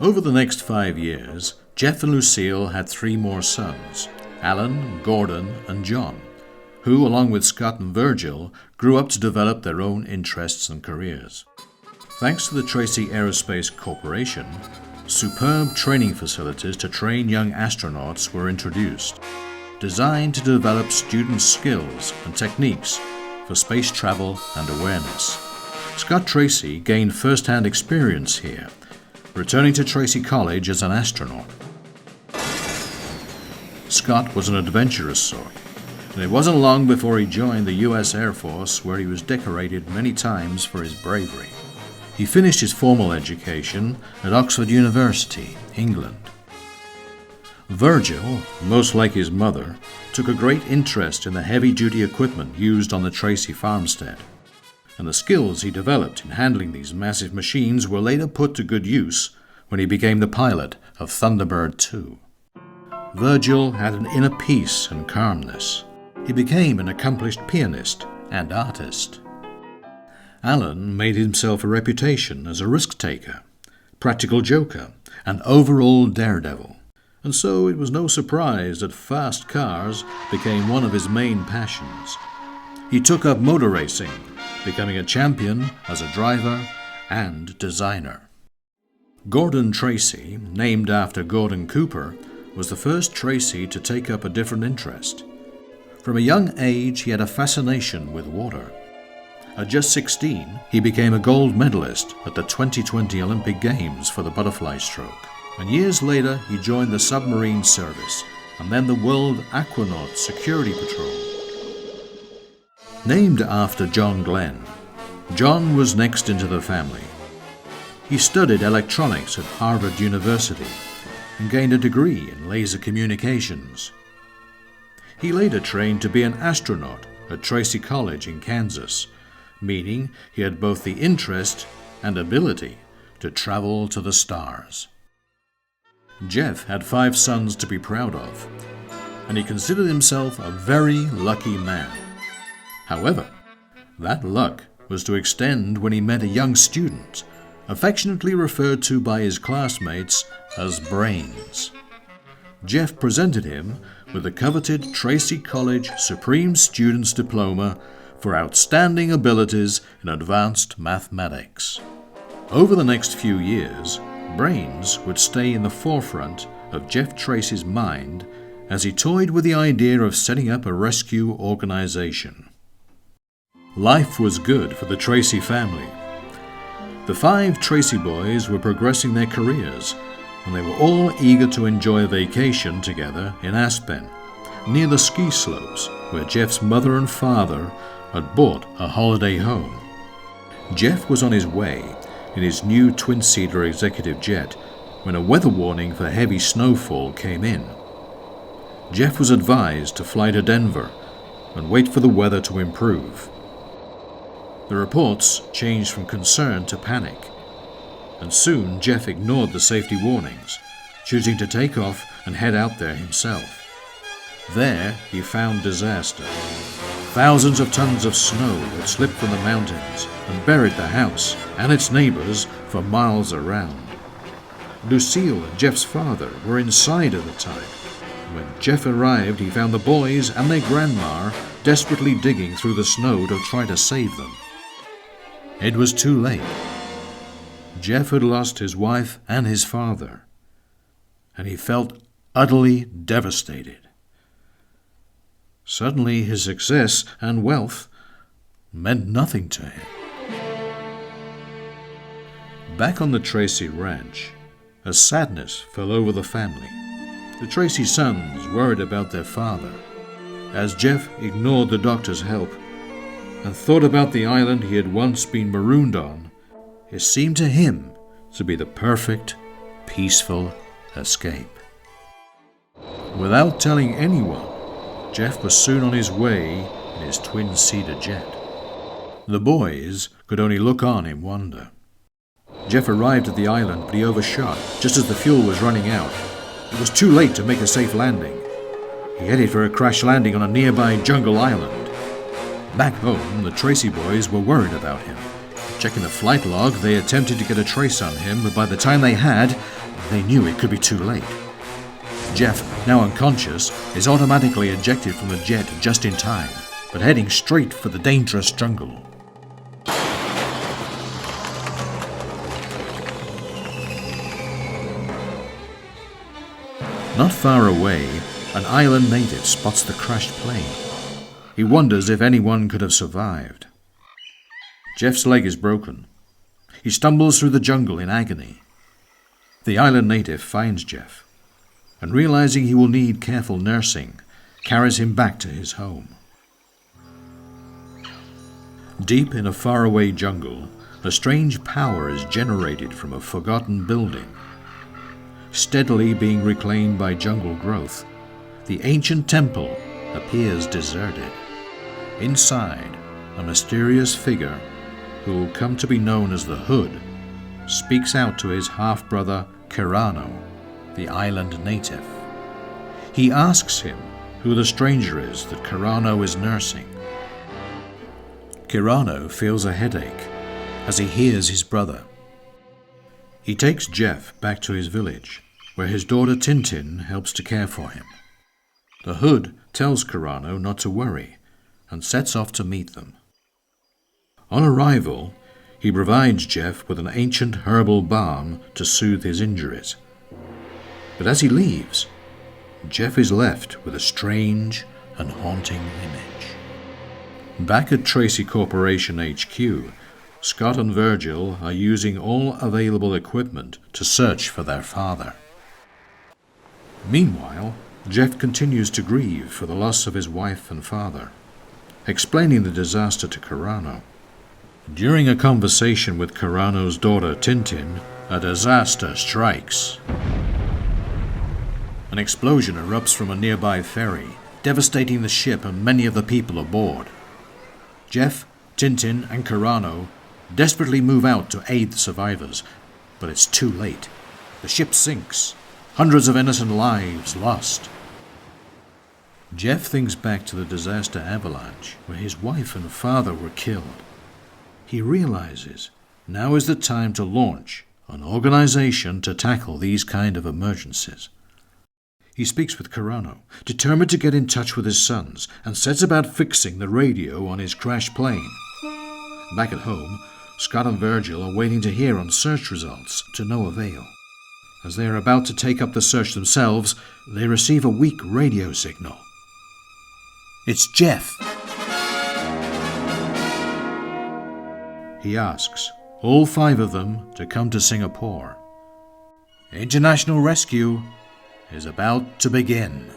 Over the next 5 years, Jeff and Lucille had 3 more sons, Alan, Gordon, and John, who, along with Scott and Virgil, grew up to develop their own interests and careers. Thanks to the Tracy Aerospace Corporation, superb training facilities to train young astronauts were introduced, designed to develop students' skills and techniques for space travel and awareness. Scott Tracy gained first-hand experience here, returning to Tracy College as an astronaut. Scott was an adventurous sort, and it wasn't long before he joined the U.S. Air Force, where he was decorated many times for his bravery. He finished his formal education at Oxford University, England. Virgil, most like his mother, took a great interest in the heavy-duty equipment used on the Tracy farmstead, and the skills he developed in handling these massive machines were later put to good use when he became the pilot of Thunderbird 2. Virgil had an inner peace and calmness. He became an accomplished pianist and artist. Alan made himself a reputation as a risk-taker, practical joker, and overall daredevil, and so it was no surprise that fast cars became one of his main passions. He took up motor racing, becoming a champion as a driver and designer. Gordon Tracy, named after Gordon Cooper, was the first Tracy to take up a different interest. From a young age, he had a fascination with water. At just 16, he became a gold medalist at the 2020 Olympic Games for the butterfly stroke, and years later he joined the submarine service and then the World Aquanaut Security Patrol. Named after John Glenn, John was next into the family. He studied electronics at Harvard University and gained a degree in laser communications. He later trained to be an astronaut at Tracy College in Kansas, meaning he had both the interest and ability to travel to the stars. Jeff had 5 sons to be proud of, and he considered himself a very lucky man. However, that luck was to extend when he met a young student, affectionately referred to by his classmates as Brains. Jeff presented him with the coveted Tracy College Supreme Student's Diploma for outstanding abilities in advanced mathematics. Over the next few years, Brains would stay in the forefront of Jeff Tracy's mind as he toyed with the idea of setting up a rescue organization. Life was good for the Tracy family. The 5 Tracy boys were progressing their careers, and they were all eager to enjoy a vacation together in Aspen, near the ski slopes where Jeff's mother and father had bought a holiday home. Jeff was on his way in his new twin-seater executive jet when a weather warning for heavy snowfall came in. Jeff was advised to fly to Denver and wait for the weather to improve. The reports changed from concern to panic, and soon Jeff ignored the safety warnings, choosing to take off and head out there himself. There he found disaster. Thousands of tons of snow had slipped from the mountains and buried the house and its neighbors for miles around. Lucille and Jeff's father were inside at the time. When Jeff arrived, he found the boys and their grandma desperately digging through the snow to try to save them. It was too late. Jeff had lost his wife and his father, and he felt utterly devastated. Suddenly, his success and wealth meant nothing to him. Back on the Tracy ranch, a sadness fell over the family. The Tracy sons worried about their father, as Jeff ignored the doctor's help and thought about the island he had once been marooned on. It seemed to him to be the perfect, peaceful escape. Without telling anyone, Jeff was soon on his way in his twin-seater jet. The boys could only look on in wonder. Jeff arrived at the island, but he overshot just as the fuel was running out. It was too late to make a safe landing. He headed for a crash landing on a nearby jungle island. Back home, the Tracy boys were worried about him. Checking the flight log, they attempted to get a trace on him, but by the time they had, they knew it could be too late. Jeff, now unconscious, is automatically ejected from the jet just in time, but heading straight for the dangerous jungle. Not far away, an island native spots the crashed plane. He wonders if anyone could have survived. Jeff's leg is broken. He stumbles through the jungle in agony. The island native finds Jeff, and realizing he will need careful nursing, carries him back to his home. Deep in a faraway jungle, a strange power is generated from a forgotten building. Steadily being reclaimed by jungle growth, the ancient temple appears deserted. Inside, a mysterious figure, who will come to be known as the Hood, speaks out to his half-brother Kirano, the island native. He asks him who the stranger is that Kirano is nursing. Kirano feels a headache as he hears his brother. He takes Jeff back to his village, where his daughter Tintin helps to care for him. The Hood tells Kirano not to worry and sets off to meet them. On arrival, he provides Jeff with an ancient herbal balm to soothe his injuries. But as he leaves, Jeff is left with a strange and haunting image. Back at Tracy Corporation HQ, Scott and Virgil are using all available equipment to search for their father. Meanwhile, Jeff continues to grieve for the loss of his wife and father, explaining the disaster to Kirano. During a conversation with Kirano's daughter Tintin, a disaster strikes. An explosion erupts from a nearby ferry, devastating the ship and many of the people aboard. Jeff, Tintin, and Kirano desperately move out to aid the survivors, but it's too late. The ship sinks. Hundreds of innocent lives lost. Jeff thinks back to the disaster avalanche where his wife and father were killed. He realizes now is the time to launch an organization to tackle these kind of emergencies. He speaks with Kirano, determined to get in touch with his sons, and sets about fixing the radio on his crashed plane. Back at home, Scott and Virgil are waiting to hear on search results, to no avail. As they are about to take up the search themselves, they receive a weak radio signal. It's Jeff. He asks all 5 of them to come to Singapore. International rescue is about to begin.